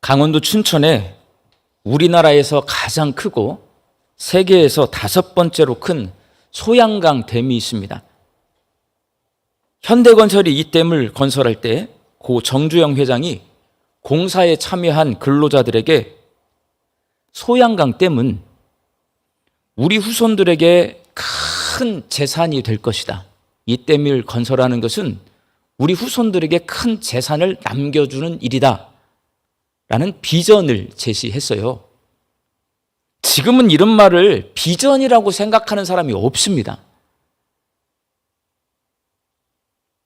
강원도 춘천에 우리나라에서 가장 크고 세계에서 5번째로 큰 소양강 댐이 있습니다. 현대건설이 이 댐을 건설할 때 고 정주영 회장이 공사에 참여한 근로자들에게 소양강 댐은 우리 후손들에게 큰 재산이 될 것이다. 이 댐을 건설하는 것은 우리 후손들에게 큰 재산을 남겨주는 일이다. 라는 비전을 제시했어요. 지금은 이런 말을 비전이라고 생각하는 사람이 없습니다.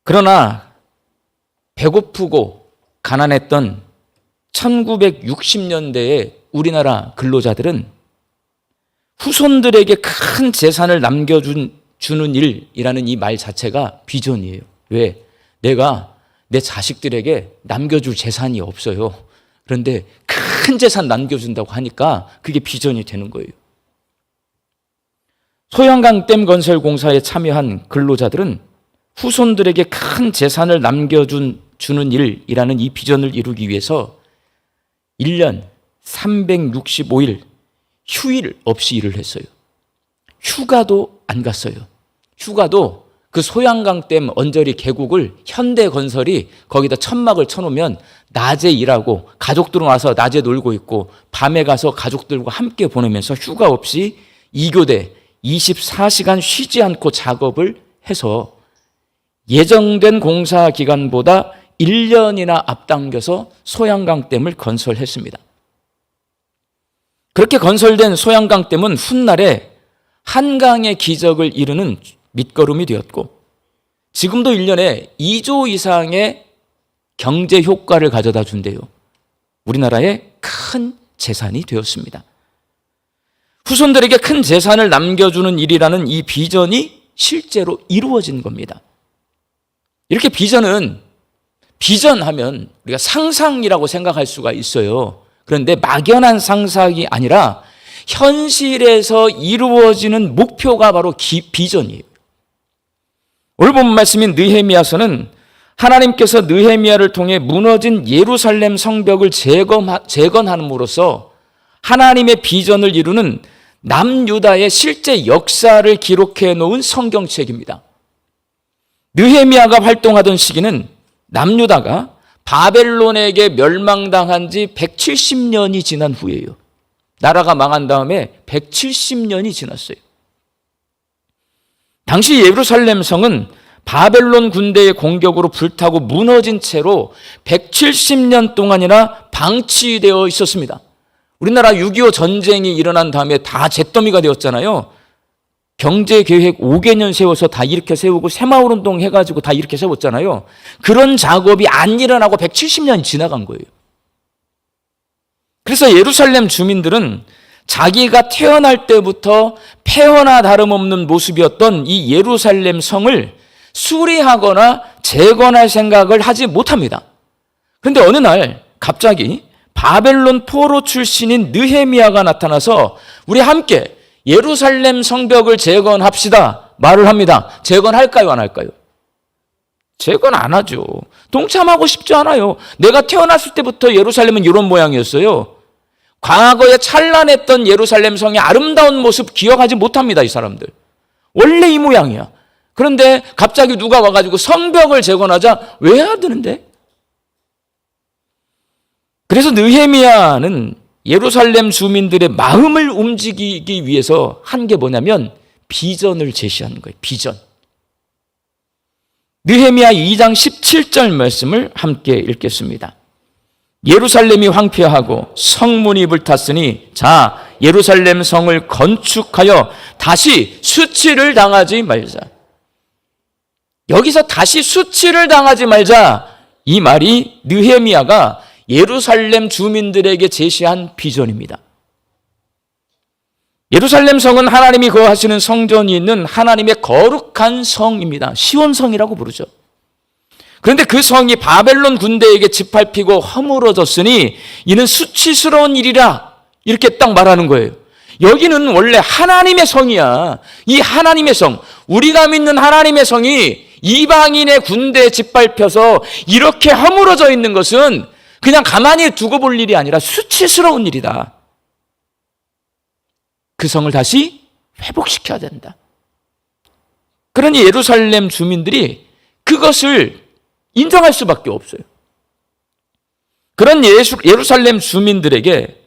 그러나 배고프고 가난했던 1960년대의 우리나라 근로자들은 후손들에게 큰 재산을 남겨주는 일이라는 이 말 자체가 비전이에요. 왜? 내가 내 자식들에게 남겨줄 재산이 없어요. 그런데 큰 재산 남겨준다고 하니까 그게 비전이 되는 거예요. 소양강 댐 건설 공사에 참여한 근로자들은 후손들에게 큰 재산을 남겨주는 일이라는 이 비전을 이루기 위해서 1년 365일 휴일 없이 일을 했어요. 휴가도 안 갔어요. 휴가도 그 소양강 댐 언저리 계곡을 현대건설이 거기다 천막을 쳐놓으면 낮에 일하고 가족들은 와서 낮에 놀고 있고 밤에 가서 가족들과 함께 보내면서 휴가 없이 2교대 24시간 쉬지 않고 작업을 해서 예정된 공사 기간보다 1년이나 앞당겨서 소양강 댐을 건설했습니다. 그렇게 건설된 소양강 댐은 훗날에 한강의 기적을 이루는 밑거름이 되었고 지금도 1년에 2조 이상의 경제 효과를 가져다 준대요. 우리나라의 큰 재산이 되었습니다. 후손들에게 큰 재산을 남겨주는 일이라는 이 비전이 실제로 이루어진 겁니다. 이렇게 비전하면 우리가 상상이라고 생각할 수가 있어요. 그런데 막연한 상상이 아니라 현실에서 이루어지는 목표가 바로 비전이에요. 오늘 본 말씀인 느헤미야서는 하나님께서 느헤미야를 통해 무너진 예루살렘 성벽을 재건함으로써 하나님의 비전을 이루는 남유다의 실제 역사를 기록해 놓은 성경책입니다. 느헤미야가 활동하던 시기는 남유다가 바벨론에게 멸망당한 지 170년이 지난 후예요. 나라가 망한 다음에 170년이 지났어요. 당시 예루살렘 성은 바벨론 군대의 공격으로 불타고 무너진 채로 170년 동안이나 방치되어 있었습니다. 우리나라 6.25 전쟁이 일어난 다음에 다 잿더미가 되었잖아요. 경제계획 5개년 세워서 다 이렇게 세우고 새마을운동 해가지고 다 이렇게 세웠잖아요. 그런 작업이 안 일어나고 170년이 지나간 거예요. 그래서 예루살렘 주민들은 자기가 태어날 때부터 폐허나 다름없는 모습이었던 이 예루살렘 성을 수리하거나 재건할 생각을 하지 못합니다. 그런데 어느 날 갑자기 바벨론 포로 출신인 느헤미야가 나타나서 우리 함께 예루살렘 성벽을 재건합시다 말을 합니다. 재건할까요, 안 할까요? 재건 안 하죠. 동참하고 싶지 않아요. 내가 태어났을 때부터 예루살렘은 이런 모양이었어요. 과거에 찬란했던 예루살렘 성의 아름다운 모습 기억하지 못합니다, 이 사람들. 원래 이 모양이야. 그런데 갑자기 누가 와가지고 성벽을 재건하자 왜 해야 되는데? 그래서 느헤미야는 예루살렘 주민들의 마음을 움직이기 위해서 한 게 뭐냐면 비전을 제시하는 거예요. 비전. 느헤미야 2장 17절 말씀을 함께 읽겠습니다. 예루살렘이 황폐하고 성문이 불탔으니 자 예루살렘 성을 건축하여 다시 수치를 당하지 말자. 여기서 다시 수치를 당하지 말자, 이 말이 느헤미야가 예루살렘 주민들에게 제시한 비전입니다. 예루살렘 성은 하나님이 거하시는 성전이 있는 하나님의 거룩한 성입니다. 시온성이라고 부르죠. 그런데 그 성이 바벨론 군대에게 짓밟히고 허물어졌으니 이는 수치스러운 일이라, 이렇게 딱 말하는 거예요. 여기는 원래 하나님의 성이야. 이 하나님의 성, 우리가 믿는 하나님의 성이 이방인의 군대에 짓밟혀서 이렇게 허물어져 있는 것은 그냥 가만히 두고 볼 일이 아니라 수치스러운 일이다. 그 성을 다시 회복시켜야 된다. 그러니 예루살렘 주민들이 그것을 인정할 수밖에 없어요. 그런 예루살렘 주민들에게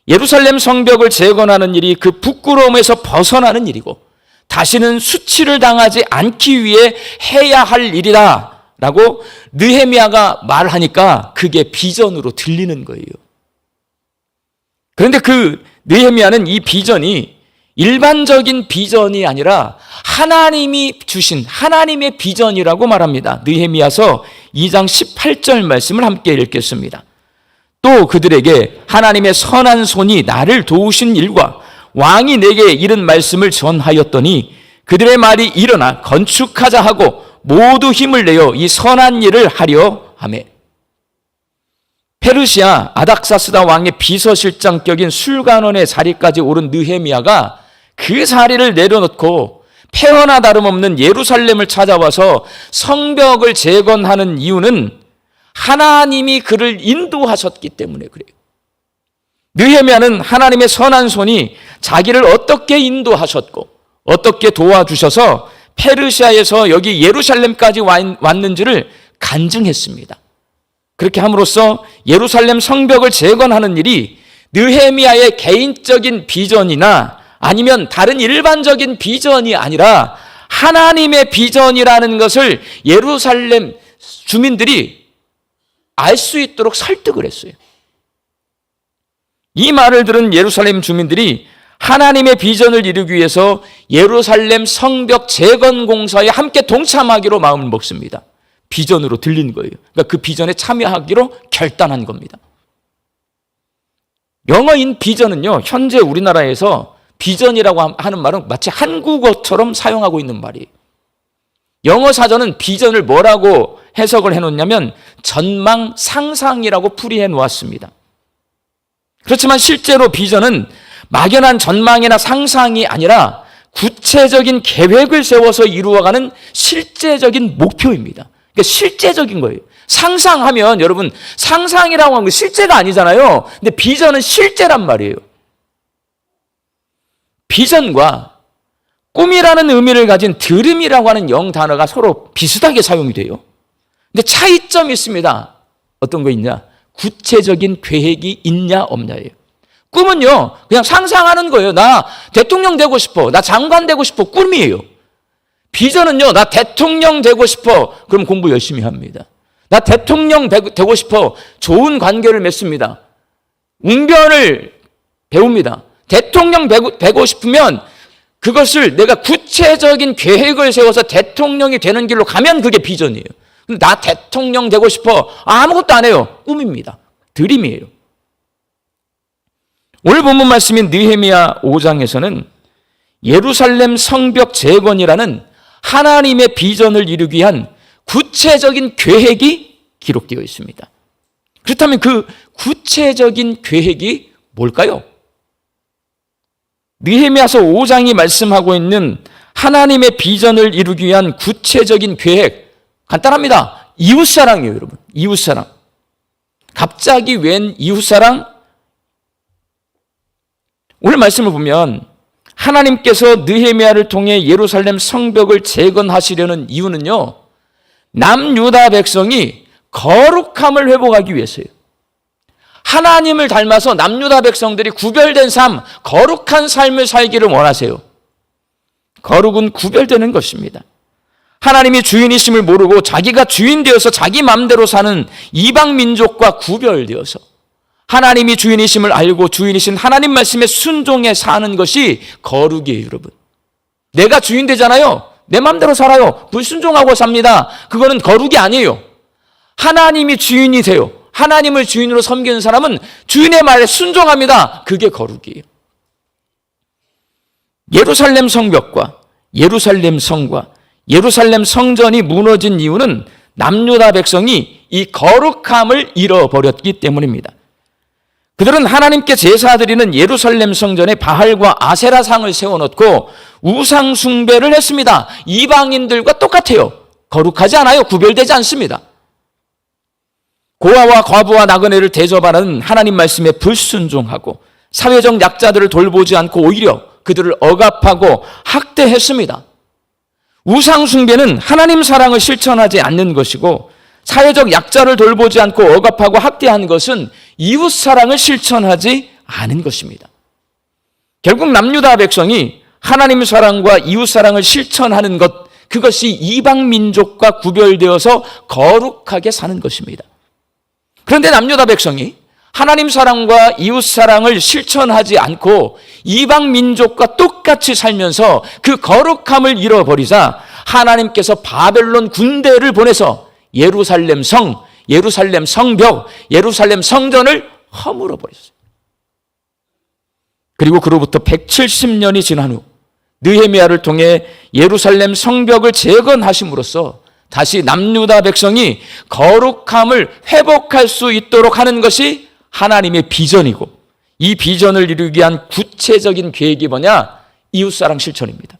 예루살렘 성벽을 재건하는 일이 그 부끄러움에서 벗어나는 일이고 다시는 수치를 당하지 않기 위해 해야 할 일이다 라고 느헤미야가 말하니까 그게 비전으로 들리는 거예요. 그런데 그 느헤미야는 이 비전이 일반적인 비전이 아니라 하나님이 주신 하나님의 비전이라고 말합니다. 느헤미야서 2장 18절 말씀을 함께 읽겠습니다. 또 그들에게 하나님의 선한 손이 나를 도우신 일과 왕이 내게 이른 말씀을 전하였더니 그들의 말이 일어나 건축하자 하고 모두 힘을 내어 이 선한 일을 하려 하매. 페르시아 아닥사스다 왕의 비서실장격인 술관원의 자리까지 오른 느헤미야가 그 자리를 내려놓고 폐허나 다름없는 예루살렘을 찾아와서 성벽을 재건하는 이유는 하나님이 그를 인도하셨기 때문에 그래요. 느헤미야는 하나님의 선한 손이 자기를 어떻게 인도하셨고 어떻게 도와주셔서 페르시아에서 여기 예루살렘까지 왔는지를 간증했습니다. 그렇게 함으로써 예루살렘 성벽을 재건하는 일이 느헤미야의 개인적인 비전이나 아니면 다른 일반적인 비전이 아니라 하나님의 비전이라는 것을 예루살렘 주민들이 알 수 있도록 설득을 했어요. 이 말을 들은 예루살렘 주민들이 하나님의 비전을 이루기 위해서 예루살렘 성벽 재건 공사에 함께 동참하기로 마음을 먹습니다. 비전으로 들린 거예요. 그러니까 그 비전에 참여하기로 결단한 겁니다. 영어인 비전은요, 현재 우리나라에서 비전이라고 하는 말은 마치 한국어처럼 사용하고 있는 말이에요. 영어 사전은 비전을 뭐라고 해석을 해놓냐면 전망, 상상이라고 풀이해 놓았습니다. 그렇지만 실제로 비전은 막연한 전망이나 상상이 아니라 구체적인 계획을 세워서 이루어가는 실제적인 목표입니다. 그러니까 실제적인 거예요. 상상하면 여러분 상상이라고 하는 건 실제가 아니잖아요. 근데 비전은 실제란 말이에요. 비전과 꿈이라는 의미를 가진 드림이라고 하는 영 단어가 서로 비슷하게 사용이 돼요. 근데 차이점이 있습니다. 어떤 거 있냐? 구체적인 계획이 있냐 없냐예요. 꿈은요, 그냥 상상하는 거예요. 나 대통령 되고 싶어. 나 장관 되고 싶어. 꿈이에요. 비전은요, 나 대통령 되고 싶어. 그럼 공부 열심히 합니다. 나 대통령 되고 싶어. 좋은 관계를 맺습니다. 웅변을 배웁니다. 대통령 되고 싶으면 그것을 내가 구체적인 계획을 세워서 대통령이 되는 길로 가면 그게 비전이에요. 나 대통령 되고 싶어. 아무것도 안 해요. 꿈입니다. 드림이에요. 오늘 본문 말씀인 느헤미야 5장에서는 예루살렘 성벽 재건이라는 하나님의 비전을 이루기 위한 구체적인 계획이 기록되어 있습니다. 그렇다면 그 구체적인 계획이 뭘까요? 느헤미야서 5장이 말씀하고 있는 하나님의 비전을 이루기 위한 구체적인 계획, 간단합니다. 이웃사랑이에요, 여러분. 이웃사랑. 갑자기 웬 이웃사랑? 오늘 말씀을 보면 하나님께서 느헤미야를 통해 예루살렘 성벽을 재건하시려는 이유는요, 남유다 백성이 거룩함을 회복하기 위해서예요. 하나님을 닮아서 남유다 백성들이 구별된 삶, 거룩한 삶을 살기를 원하세요. 거룩은 구별되는 것입니다. 하나님이 주인이심을 모르고 자기가 주인 되어서 자기 마음대로 사는 이방 민족과 구별되어서 하나님이 주인이심을 알고 주인이신 하나님 말씀에 순종해 사는 것이 거룩이에요, 여러분. 내가 주인 되잖아요. 내 마음대로 살아요. 불순종하고 삽니다. 그거는 거룩이 아니에요. 하나님이 주인이 돼요. 하나님을 주인으로 섬기는 사람은 주인의 말에 순종합니다. 그게 거룩이에요. 예루살렘 성벽과 예루살렘 성과 예루살렘 성전이 무너진 이유는 남유다 백성이 이 거룩함을 잃어버렸기 때문입니다. 그들은 하나님께 제사드리는 예루살렘 성전에 바알과 아세라상을 세워놓고 우상 숭배를 했습니다. 이방인들과 똑같아요. 거룩하지 않아요. 구별되지 않습니다. 고아와 과부와 나그네를 대접하는 하나님 말씀에 불순종하고 사회적 약자들을 돌보지 않고 오히려 그들을 억압하고 학대했습니다. 우상 숭배는 하나님 사랑을 실천하지 않는 것이고 사회적 약자를 돌보지 않고 억압하고 학대한 것은 이웃 사랑을 실천하지 않은 것입니다. 결국 남유다 백성이 하나님 사랑과 이웃 사랑을 실천하는 것, 그것이 이방 민족과 구별되어서 거룩하게 사는 것입니다. 그런데 남유다 백성이 하나님 사랑과 이웃 사랑을 실천하지 않고 이방 민족과 똑같이 살면서 그 거룩함을 잃어버리자 하나님께서 바벨론 군대를 보내서 예루살렘 성, 예루살렘 성벽, 예루살렘 성전을 허물어 버렸어요. 그리고 그로부터 170년이 지난 후 느헤미야를 통해 예루살렘 성벽을 재건하심으로써 다시 남유다 백성이 거룩함을 회복할 수 있도록 하는 것이 하나님의 비전이고, 이 비전을 이루기 위한 구체적인 계획이 뭐냐? 이웃사랑 실천입니다.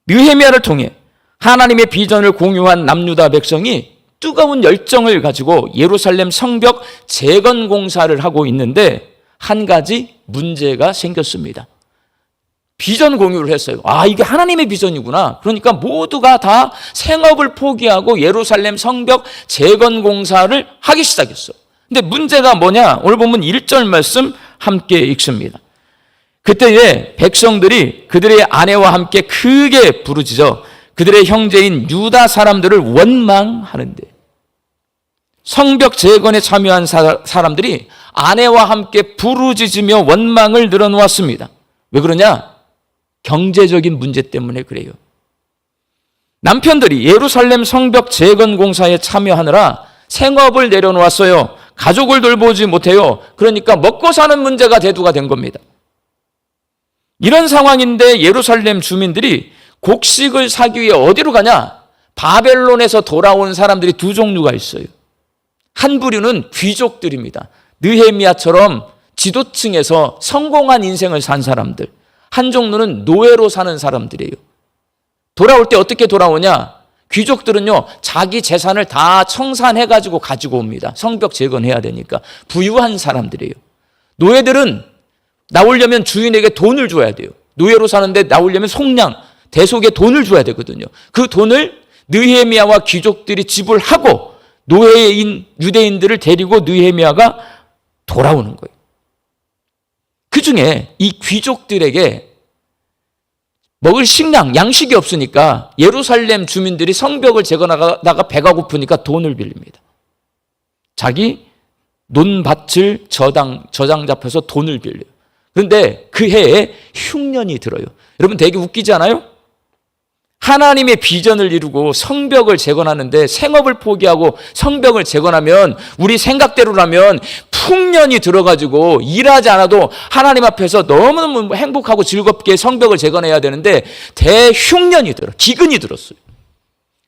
느헤미야를 통해 하나님의 비전을 공유한 남유다 백성이 뜨거운 열정을 가지고 예루살렘 성벽 재건 공사를 하고 있는데 한 가지 문제가 생겼습니다. 비전 공유를 했어요. 아, 이게 하나님의 비전이구나. 그러니까 모두가 다 생업을 포기하고 예루살렘 성벽 재건 공사를 하기 시작했어요. 근데 문제가 뭐냐? 오늘 보면 1절 말씀 함께 읽습니다. 그때에 백성들이 그들의 아내와 함께 크게 부르짖어 그들의 형제인 유다 사람들을 원망하는데, 성벽 재건에 참여한 사람들이 아내와 함께 부르짖으며 원망을 늘어놓았습니다. 왜 그러냐? 경제적인 문제 때문에 그래요. 남편들이 예루살렘 성벽 재건 공사에 참여하느라 생업을 내려놓았어요. 가족을 돌보지 못해요. 그러니까 먹고 사는 문제가 대두가 된 겁니다. 이런 상황인데 예루살렘 주민들이 곡식을 사기 위해 어디로 가냐? 바벨론에서 돌아온 사람들이 두 종류가 있어요. 한 부류는 귀족들입니다. 느헤미야처럼 지도층에서 성공한 인생을 산 사람들. 한 종류는 노예로 사는 사람들이에요. 돌아올 때 어떻게 돌아오냐? 귀족들은요, 자기 재산을 다 청산해가지고 가지고 옵니다. 성벽 재건해야 되니까. 부유한 사람들이에요. 노예들은 나오려면 주인에게 돈을 줘야 돼요. 노예로 사는데 나오려면 속량, 대속에 돈을 줘야 되거든요. 그 돈을 느헤미야와 귀족들이 지불하고 노예인 유대인들을 데리고 느헤미야가 돌아오는 거예요. 그 중에 이 귀족들에게 먹을 식량, 양식이 없으니까 예루살렘 주민들이 성벽을 재건하다가 배가 고프니까 돈을 빌립니다. 자기 논밭을 저장 잡혀서 돈을 빌려요. 그런데 그 해에 흉년이 들어요. 여러분 되게 웃기지 않아요? 하나님의 비전을 이루고 성벽을 재건하는데 생업을 포기하고 성벽을 재건하면 우리 생각대로라면 풍년이 들어가지고 일하지 않아도 하나님 앞에서 너무너무 행복하고 즐겁게 성벽을 재건해야 되는데 대흉년이 들어, 기근이 들었어요.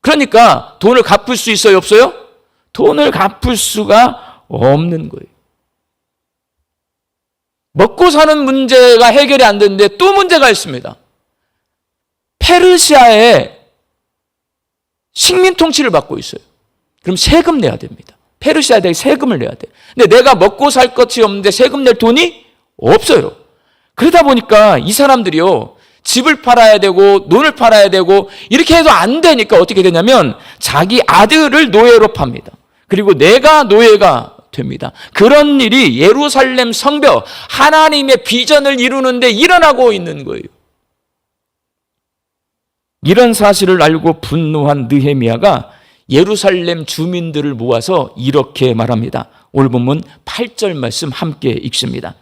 그러니까 돈을 갚을 수 있어요, 없어요? 돈을 갚을 수가 없는 거예요. 먹고 사는 문제가 해결이 안 되는데 또 문제가 있습니다. 페르시아에 식민 통치를 받고 있어요. 그럼 세금 내야 됩니다. 페르시아에 세금을 내야 돼. 근데 내가 먹고 살 것이 없는데 세금 낼 돈이 없어요. 그러다 보니까 이 사람들이요, 집을 팔아야 되고 논을 팔아야 되고 이렇게 해도 안 되니까 어떻게 되냐면 자기 아들을 노예로 팝니다. 그리고 내가 노예가 됩니다. 그런 일이 예루살렘 성벽, 하나님의 비전을 이루는데 일어나고 있는 거예요. 이런 사실을 알고 분노한 느헤미야가 예루살렘 주민들을 모아서 이렇게 말합니다. 오늘 본문 8절 말씀 함께 읽습니다.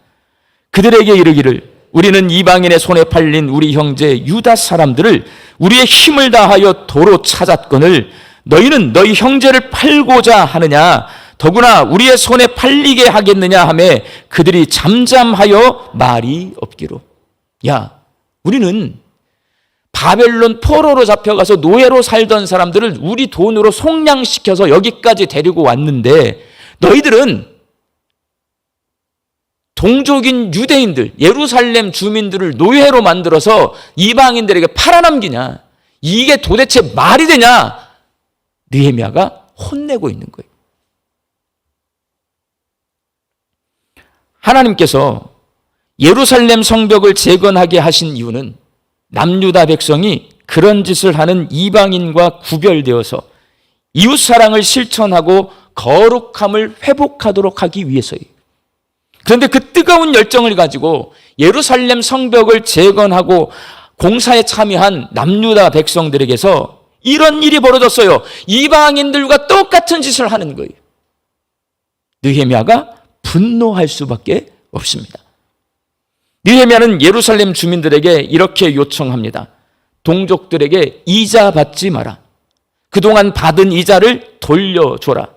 그들에게 이르기를 우리는 이방인의 손에 팔린 우리 형제 유다 사람들을 우리의 힘을 다하여 도로 찾았거늘 너희는 너희 형제를 팔고자 하느냐? 더구나 우리의 손에 팔리게 하겠느냐 하매 그들이 잠잠하여 말이 없기로. 야, 우리는 바벨론 포로로 잡혀가서 노예로 살던 사람들을 우리 돈으로 속량시켜서 여기까지 데리고 왔는데 너희들은 동족인 유대인들, 예루살렘 주민들을 노예로 만들어서 이방인들에게 팔아넘기냐? 이게 도대체 말이 되냐? 느헤미야가 혼내고 있는 거예요. 하나님께서 예루살렘 성벽을 재건하게 하신 이유는 남유다 백성이 그런 짓을 하는 이방인과 구별되어서 이웃사랑을 실천하고 거룩함을 회복하도록 하기 위해서예요. 그런데 그 뜨거운 열정을 가지고 예루살렘 성벽을 재건하고 공사에 참여한 남유다 백성들에게서 이런 일이 벌어졌어요. 이방인들과 똑같은 짓을 하는 거예요. 느헤미야가 분노할 수밖에 없습니다. 느헤미야는 예루살렘 주민들에게 이렇게 요청합니다. 동족들에게 이자 받지 마라. 그동안 받은 이자를 돌려줘라.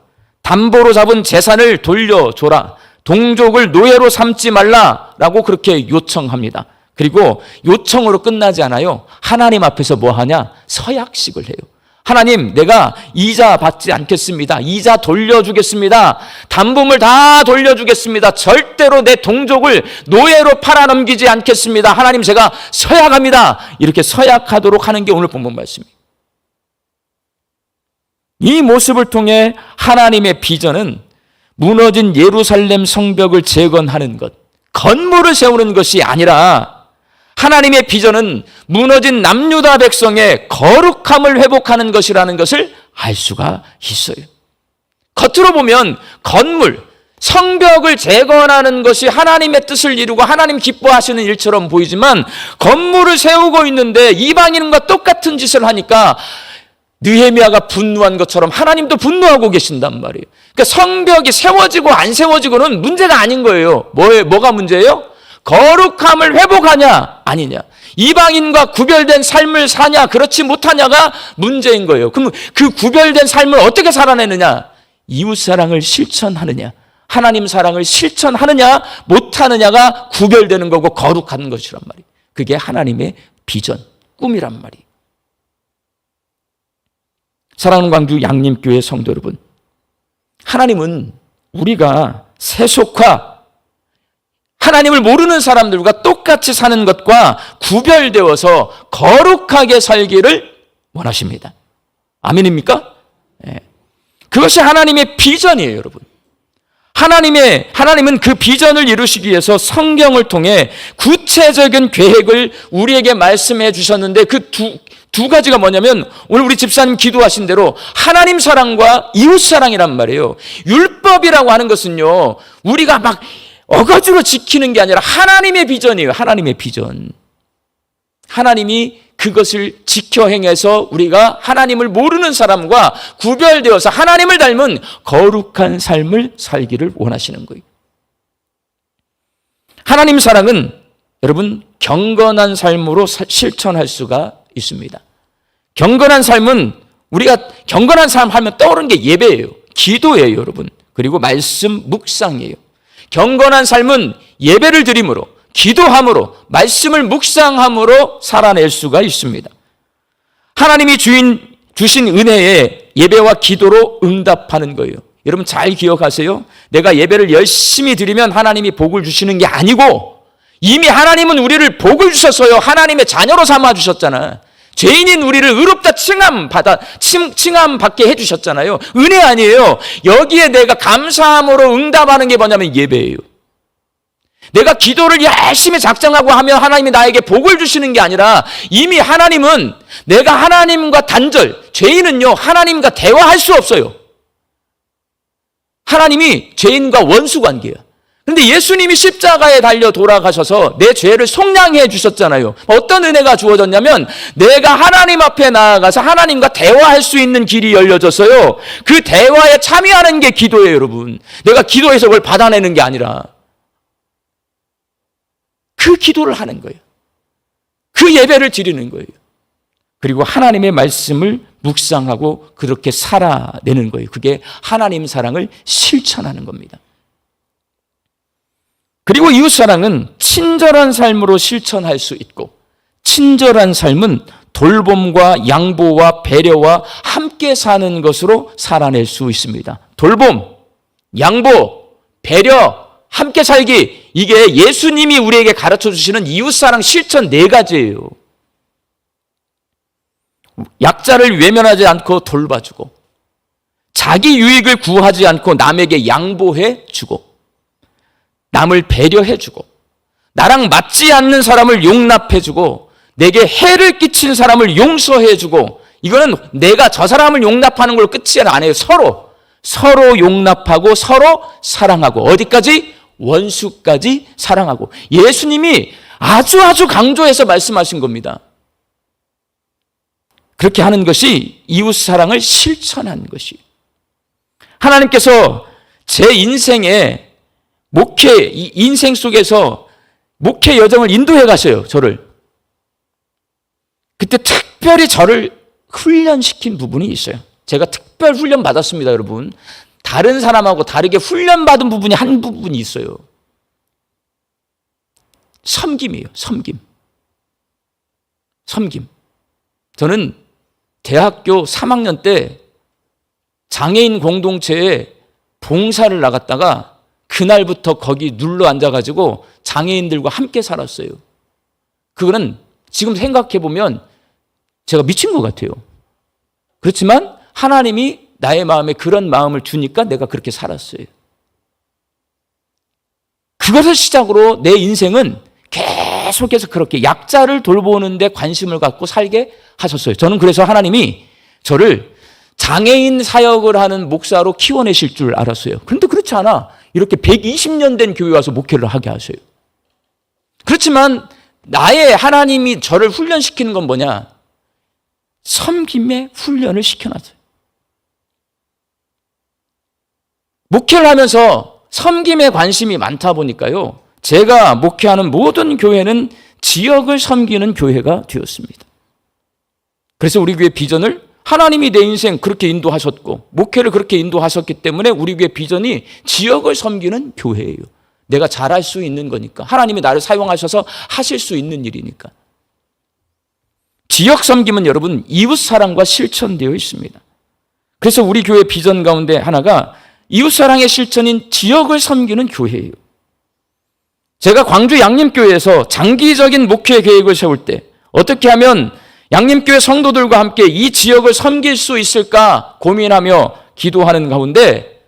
담보로 잡은 재산을 돌려줘라. 동족을 노예로 삼지 말라라고 그렇게 요청합니다. 그리고 요청으로 끝나지 않아요. 하나님 앞에서 뭐 하냐? 서약식을 해요. 하나님, 내가 이자 받지 않겠습니다. 이자 돌려주겠습니다. 담보물 다 돌려주겠습니다. 절대로 내 동족을 노예로 팔아넘기지 않겠습니다. 하나님, 제가 서약합니다. 이렇게 서약하도록 하는 게 오늘 본문 말씀입니다. 이 모습을 통해 하나님의 비전은 무너진 예루살렘 성벽을 재건하는 것, 건물을 세우는 것이 아니라 하나님의 비전은 무너진 남유다 백성의 거룩함을 회복하는 것이라는 것을 알 수가 있어요. 겉으로 보면 건물, 성벽을 재건하는 것이 하나님의 뜻을 이루고 하나님 기뻐하시는 일처럼 보이지만 건물을 세우고 있는데 이방인과 똑같은 짓을 하니까 느헤미야가 분노한 것처럼 하나님도 분노하고 계신단 말이에요. 그러니까 성벽이 세워지고 안 세워지고는 문제가 아닌 거예요. 뭐가 문제예요? 거룩함을 회복하냐 아니냐, 이방인과 구별된 삶을 사냐 그렇지 못하냐가 문제인 거예요. 그럼 그 구별된 삶을 어떻게 살아내느냐? 이웃사랑을 실천하느냐, 하나님 사랑을 실천하느냐 못하느냐가 구별되는 거고 거룩한 것이란 말이에요. 그게 하나님의 비전, 꿈이란 말이에요. 사랑하는 광주 양림교회 성도 여러분, 하나님은 우리가 세속화, 하나님을 모르는 사람들과 똑같이 사는 것과 구별되어서 거룩하게 살기를 원하십니다. 아멘입니까? 네. 그것이 하나님의 비전이에요, 여러분. 하나님은 그 비전을 이루시기 위해서 성경을 통해 구체적인 계획을 우리에게 말씀해 주셨는데 그 두 가지가 뭐냐면 오늘 우리 집사님 기도하신 대로 하나님 사랑과 이웃 사랑이란 말이에요. 율법이라고 하는 것은요, 우리가 막 어거지로 지키는 게 아니라 하나님의 비전이에요. 하나님의 비전. 하나님이 그것을 지켜 행해서 우리가 하나님을 모르는 사람과 구별되어서 하나님을 닮은 거룩한 삶을 살기를 원하시는 거예요. 하나님 사랑은 여러분 경건한 삶으로 실천할 수가 있습니다. 경건한 삶은 우리가 경건한 삶 하면 떠오르는 게 예배예요. 기도예요, 여러분. 그리고 말씀 묵상이에요. 경건한 삶은 예배를 드림으로, 기도함으로, 말씀을 묵상함으로 살아낼 수가 있습니다. 하나님이 주신 은혜에 예배와 기도로 응답하는 거예요. 여러분 잘 기억하세요. 내가 예배를 열심히 드리면 하나님이 복을 주시는 게 아니고 이미 하나님은 우리를 복을 주셨어요. 하나님의 자녀로 삼아 주셨잖아. 죄인인 우리를 의롭다 칭함받게 해주셨잖아요. 은혜 아니에요. 여기에 내가 감사함으로 응답하는 게 뭐냐면 예배예요. 내가 기도를 열심히 작정하고 하면 하나님이 나에게 복을 주시는 게 아니라 이미 하나님은 내가 하나님과 단절, 죄인은요 하나님과 대화할 수 없어요. 하나님이 죄인과 원수 관계예요. 그런데 예수님이 십자가에 달려 돌아가셔서 내 죄를 속량해 주셨잖아요. 어떤 은혜가 주어졌냐면 내가 하나님 앞에 나아가서 하나님과 대화할 수 있는 길이 열려졌어요. 그 대화에 참여하는 게 기도예요, 여러분. 내가 기도해서 그걸 받아내는 게 아니라 그 기도를 하는 거예요. 그 예배를 드리는 거예요. 그리고 하나님의 말씀을 묵상하고 그렇게 살아내는 거예요. 그게 하나님 사랑을 실천하는 겁니다. 그리고 이웃사랑은 친절한 삶으로 실천할 수 있고, 친절한 삶은 돌봄과 양보와 배려와 함께 사는 것으로 살아낼 수 있습니다. 돌봄, 양보, 배려, 함께 살기, 이게 예수님이 우리에게 가르쳐 주시는 이웃사랑 실천 4가지예요. 약자를 외면하지 않고 돌봐주고, 자기 유익을 구하지 않고 남에게 양보해 주고, 남을 배려해주고 나랑 맞지 않는 사람을 용납해주고 내게 해를 끼친 사람을 용서해주고, 이거는 내가 저 사람을 용납하는 걸로 끝이 아니에요. 서로 용납하고 서로 사랑하고, 어디까지? 원수까지 사랑하고. 예수님이 아주 강조해서 말씀하신 겁니다. 그렇게 하는 것이 이웃사랑을 실천하는 것이에요. 하나님께서 제 인생에 이 인생 속에서 목회 여정을 인도해 가셔요, 저를. 그때 특별히 저를 훈련시킨 부분이 있어요. 제가 특별 훈련 받았습니다, 여러분. 다른 사람하고 다르게 훈련받은 부분이 한 부분이 있어요. 섬김이에요, 섬김. 저는 대학교 3학년 때 장애인 공동체에 봉사를 나갔다가 그날부터 거기 눌러 앉아가지고 장애인들과 함께 살았어요. 그거는 지금 생각해보면 제가 미친 것 같아요. 그렇지만 하나님이 나의 마음에 그런 마음을 주니까 내가 그렇게 살았어요. 그것을 시작으로 내 인생은 계속해서 그렇게 약자를 돌보는 데 관심을 갖고 살게 하셨어요. 저는 그래서 하나님이 저를 장애인 사역을 하는 목사로 키워내실 줄 알았어요. 그런데 그렇지 않아. 이렇게 120년 된 교회 와서 목회를 하게 하셔요. 그렇지만 나의 하나님이 저를 훈련시키는 건 뭐냐? 섬김의 훈련을 시켜놨어요. 목회를 하면서 섬김에 관심이 많다 보니까요, 제가 목회하는 모든 교회는 지역을 섬기는 교회가 되었습니다. 그래서 우리 교회 비전을 하나님이 내 인생 그렇게 인도하셨고 목회를 그렇게 인도하셨기 때문에 우리 교회 비전이 지역을 섬기는 교회예요. 내가 잘할 수 있는 거니까, 하나님이 나를 사용하셔서 하실 수 있는 일이니까. 지역 섬김은 여러분 이웃사랑과 실천되어 있습니다. 그래서 우리 교회 비전 가운데 하나가 이웃사랑의 실천인 지역을 섬기는 교회예요. 제가 광주 양림교회에서 장기적인 목회 계획을 세울 때 어떻게 하면 양림교회 성도들과 함께 이 지역을 섬길 수 있을까 고민하며 기도하는 가운데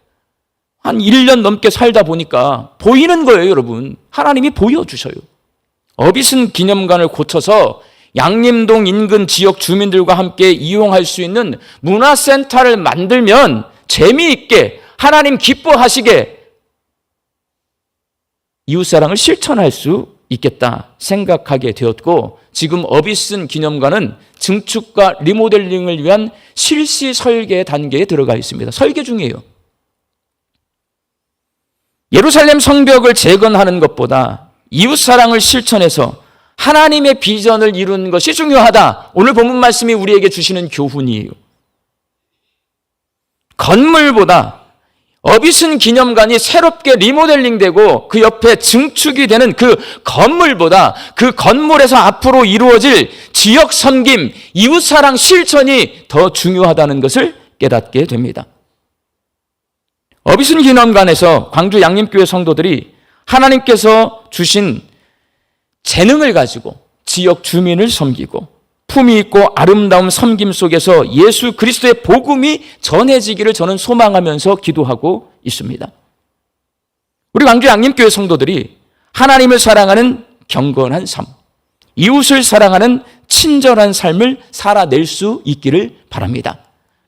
한 1년 넘게 살다 보니까 보이는 거예요, 여러분. 하나님이 보여주셔요. 어비슨 기념관을 고쳐서 양림동 인근 지역 주민들과 함께 이용할 수 있는 문화센터를 만들면 재미있게 하나님 기뻐하시게 이웃사랑을 실천할 수 있겠다 생각하게 되었고, 지금 어비슨 기념관은 증축과 리모델링을 위한 실시 설계 단계에 들어가 있습니다. 설계 중이에요. 예루살렘 성벽을 재건하는 것보다 이웃사랑을 실천해서 하나님의 비전을 이루는 것이 중요하다. 오늘 본문 말씀이 우리에게 주시는 교훈이에요. 건물보다 어비슨 기념관이 새롭게 리모델링되고 그 옆에 증축이 되는 그 건물보다 그 건물에서 앞으로 이루어질 지역 섬김, 이웃사랑 실천이 더 중요하다는 것을 깨닫게 됩니다. 어비슨 기념관에서 광주 양림교회 성도들이 하나님께서 주신 재능을 가지고 지역 주민을 섬기고 품위 있고 아름다운 섬김 속에서 예수 그리스도의 복음이 전해지기를 저는 소망하면서 기도하고 있습니다. 우리 광주 양림교회 성도들이 하나님을 사랑하는 경건한 삶, 이웃을 사랑하는 친절한 삶을 살아낼 수 있기를 바랍니다.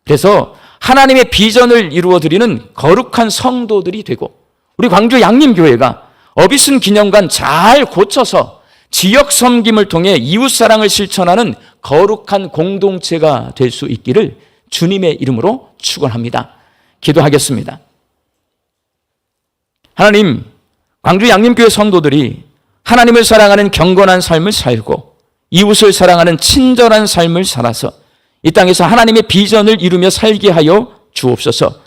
그래서 하나님의 비전을 이루어드리는 거룩한 성도들이 되고, 우리 광주 양림교회가 어비슨 기념관 잘 고쳐서 지역 섬김을 통해 이웃사랑을 실천하는 거룩한 공동체가 될 수 있기를 주님의 이름으로 축원합니다. 기도하겠습니다. 하나님, 광주 양림교회 성도들이 하나님을 사랑하는 경건한 삶을 살고 이웃을 사랑하는 친절한 삶을 살아서 이 땅에서 하나님의 비전을 이루며 살게 하여 주옵소서.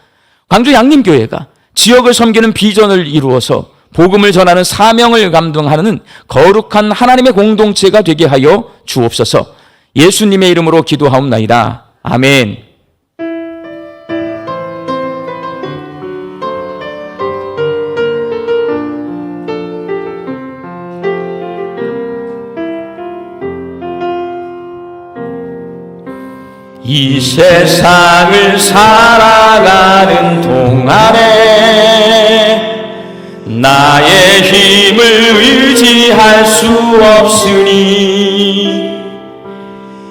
광주 양림교회가 지역을 섬기는 비전을 이루어서 복음을 전하는 사명을 감당하는 거룩한 하나님의 공동체가 되게 하여 주옵소서. 예수님의 이름으로 기도하옵나이다. 아멘. 이 세상을 살아가는 동안에 나의 수 없으니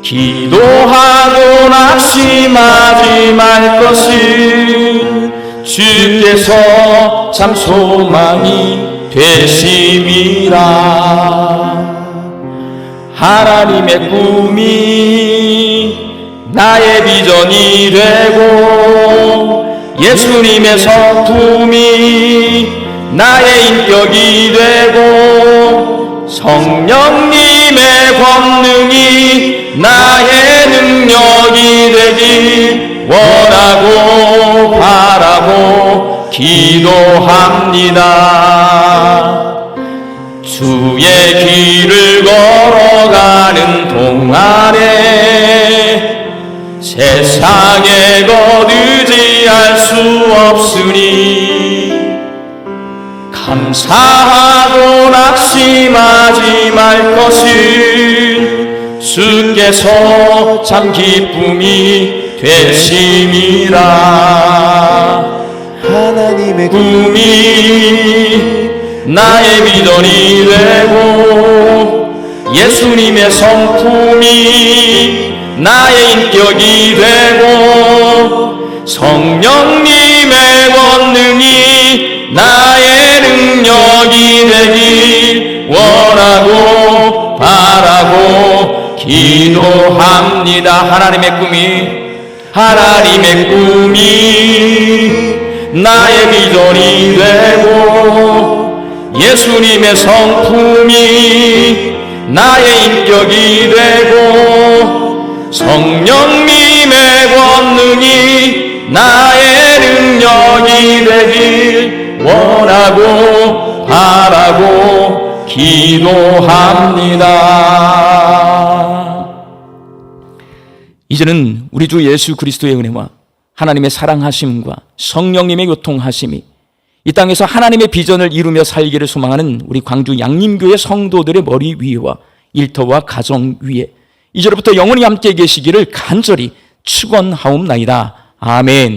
기도하고 낙심하지 말 것은 주께서 참 소망이 되심이라. 하나님의 꿈이 나의 비전이 되고 예수님의 성품이 나의 인격이 되고 성령님의 권능이 나의 능력이 되길 원하고 바라고 기도합니다. 주의 길을 걸어가는 동안에 세상에 거두지할 수 없으니 감사하고 낙심하지 말 것은 주께서 참 기쁨이 되심이라. 하나님의 꿈이 나의 비전이 되고 예수님의 성품이 나의 인격이 되고 성령님의 권능이 나의 능력이 되길 원하고 바라고 기도합니다. 하나님의 꿈이 나의 비전이 되고 예수님의 성품이 나의 인격이 되고 성령님의 권능이 나의 능력이 되길 원하고 바라고 기도합니다. 이제는 우리 주 예수 그리스도의 은혜와 하나님의 사랑하심과 성령님의 교통하심이 이 땅에서 하나님의 비전을 이루며 살기를 소망하는 우리 광주 양림교회 성도들의 머리 위와 일터와 가정 위에 이제로부터 영원히 함께 계시기를 간절히 축원하옵나이다. 아멘.